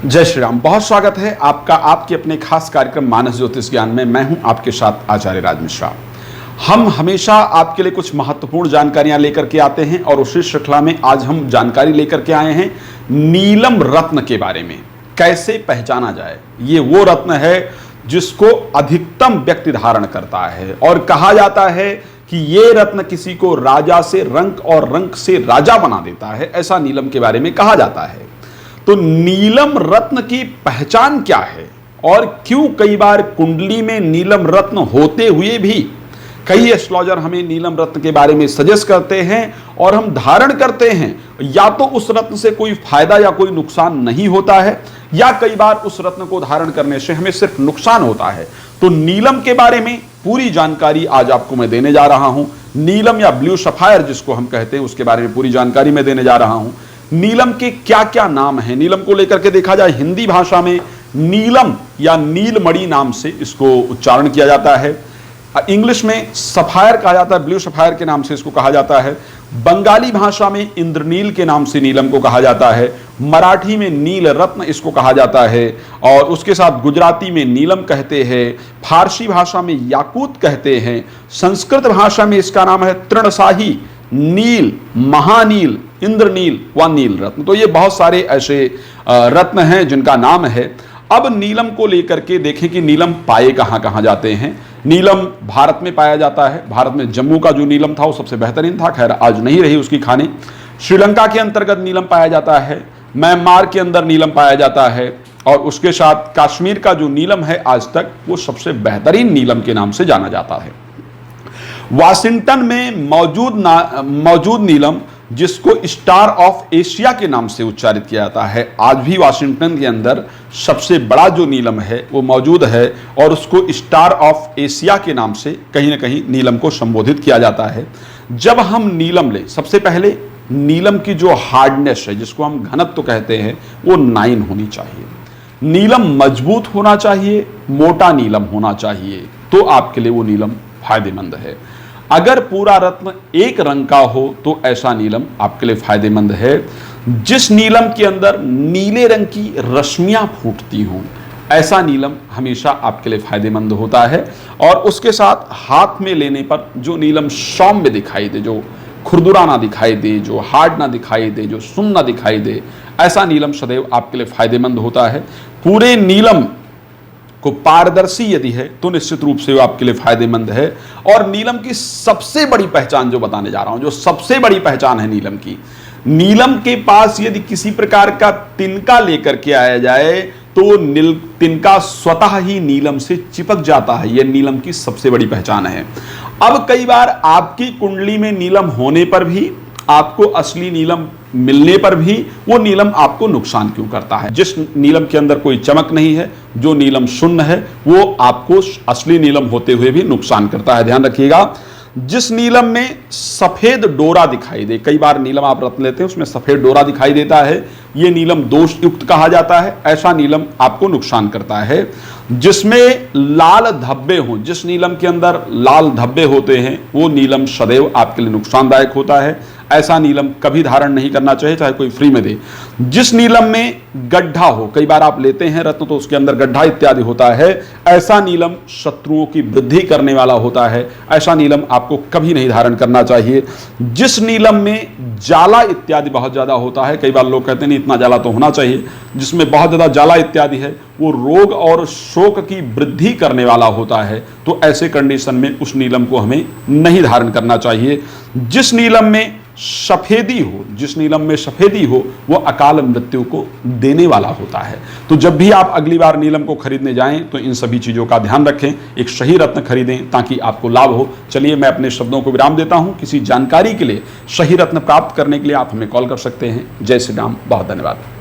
जय श्री राम। बहुत स्वागत है आपका आपके अपने खास कार्यक्रम मानस ज्योतिष ज्ञान में। मैं हूं आपके साथ आचार्य राज मिश्रा। हम हमेशा आपके लिए कुछ महत्वपूर्ण जानकारियां लेकर के आते हैं और उसी श्रृंखला में आज हम जानकारी लेकर के आए हैं नीलम रत्न के बारे में। कैसे पहचाना जाए? ये वो रत्न है जिसको अधिकतम व्यक्ति धारण करता है और कहा जाता है कि ये रत्न किसी को राजा से रंक और रंक से राजा बना देता है। ऐसा नीलम के बारे में कहा जाता है। तो नीलम रत्न की पहचान क्या है और क्यों कई बार कुंडली में नीलम रत्न होते हुए भी कई एस्ट्रोलॉजर हमें नीलम रत्न के बारे में सजेस्ट करते हैं और हम धारण करते हैं, या तो उस रत्न से कोई फायदा या कोई नुकसान नहीं होता है, या कई बार उस रत्न को धारण करने से हमें सिर्फ नुकसान होता है। तो नीलम के बारे में पूरी जानकारी आज आपको मैं देने जा रहा हूं। नीलम या ब्लू सफायर जिसको हम कहते हैं, उसके बारे में पूरी जानकारी मैं देने जा रहा हूं। नीलम के क्या क्या नाम हैं? नीलम को लेकर के देखा जाए, हिंदी भाषा में नीलम या नीलमणि नाम से इसको उच्चारण किया जाता है। इंग्लिश में सफायर कहा जाता है, ब्लू सफायर के नाम से इसको कहा जाता है। बंगाली भाषा में इंद्रनील के नाम से नीलम को कहा जाता है। मराठी में नील रत्न इसको कहा जाता है और उसके साथ गुजराती में नीलम कहते हैं। फारसी भाषा में याकूत कहते हैं। संस्कृत भाषा में इसका नाम है तृणशाही, नील, महानील, इंद्रनील व नील रत्न। तो ये बहुत सारे ऐसे रत्न हैं जिनका नाम है। अब नीलम को लेकर के देखें कि नीलम पाए कहां कहां जाते हैं। नीलम भारत में पाया जाता है। भारत में जम्मू का जो नीलम था वो सबसे बेहतरीन था, खैर आज नहीं रही उसकी खानी। श्रीलंका के अंतर्गत नीलम पाया जाता है। म्यांमार के अंदर नीलम पाया जाता है और उसके साथ कश्मीर का जो नीलम है आज तक वो सबसे बेहतरीन नीलम के नाम से जाना जाता है। वाशिंगटन में मौजूद नीलम जिसको स्टार ऑफ एशिया के नाम से उच्चारित किया जाता है, आज भी वाशिंगटन के अंदर सबसे बड़ा जो नीलम है वो मौजूद है और उसको स्टार ऑफ एशिया के नाम से कहीं ना कहीं नीलम को संबोधित किया जाता है। जब हम नीलम लें, सबसे पहले नीलम की जो हार्डनेस है, जिसको हम घनत्व कहते हैं, वो 9 होनी चाहिए। नीलम मजबूत होना चाहिए, मोटा नीलम होना चाहिए, तो आपके लिए वो नीलम फायदेमंद है। अगर पूरा रत्न एक रंग का हो तो ऐसा नीलम आपके लिए फायदेमंद है। जिस नीलम के अंदर नीले रंग की रश्मियां फूटती हों, ऐसा नीलम हमेशा आपके लिए फायदेमंद होता है। और उसके साथ हाथ में लेने पर जो नीलम सौम्य दिखाई दे, जो खुरदुरा ना दिखाई दे, जो हार्ड ना दिखाई दे, जो सुन्न ना दिखाई दे, ऐसा नीलम सदैव आपके लिए फायदेमंद होता है। पूरे नीलम को पारदर्शी यदि है तो निश्चित रूप से वो आपके लिए फायदेमंद है। और नीलम की सबसे बड़ी पहचान जो बताने जा रहा हूं, जो सबसे बड़ी पहचान है नीलम की, नीलम के पास यदि किसी प्रकार का तिनका लेकर के आया जाए तो तिनका स्वतः ही नीलम से चिपक जाता है। यह नीलम की सबसे बड़ी पहचान है। अब कई बार आपकी कुंडली में नीलम होने पर भी, आपको असली नीलम मिलने पर भी वो नीलम आपको नुकसान क्यों करता है? जिस नीलम के अंदर कोई चमक नहीं है, जो नीलम शून्य है, वो आपको असली नीलम होते हुए भी नुकसान करता है। ध्यान रखिएगा। जिस नीलम में सफेद डोरा दिखाई दे, कई बार नीलम आप रत्न लेते हैं उसमें सफेद डोरा दिखाई देता है, ये नीलम दोष युक्त कहा जाता है। ऐसा नीलम आपको नुकसान करता है। जिसमें लाल धब्बे हों, जिस नीलम के अंदर लाल धब्बे होते हैं, वो नीलम सदैव आपके लिए नुकसानदायक होता है। ऐसा नीलम कभी धारण नहीं करना चाहिए, चाहे कोई फ्री में दे। जिस नीलम में गड्ढा हो, कई बार आप लेते हैं रत्न तो उसके अंदर गड्ढा इत्यादि होता है, ऐसा नीलम शत्रुओं की वृद्धि करने वाला होता है। ऐसा नीलम आपको कभी नहीं धारण करना चाहिए। जिस नीलम में जाला इत्यादि बहुत ज्यादा होता है, कई बार लोग कहते हैं नहीं इतना जाला तो होना चाहिए, जिसमें बहुत ज्यादा जाला इत्यादि है, वो रोग और शोक की वृद्धि करने वाला होता है, तो ऐसे कंडीशन में उस नीलम को हमें नहीं धारण करना चाहिए। जिस नीलम में सफेदी हो, जिस नीलम में सफेदी हो, वो अकाल मृत्यु को देने वाला होता है। तो जब भी आप अगली बार नीलम को खरीदने जाएं तो इन सभी चीजों का ध्यान रखें, एक सही रत्न खरीदें ताकि आपको लाभ हो। चलिए मैं अपने शब्दों को विराम देता हूं। किसी जानकारी के लिए, सही रत्न प्राप्त करने के लिए आप हमें कॉल कर सकते हैं। जय श्री राम। बहुत धन्यवाद।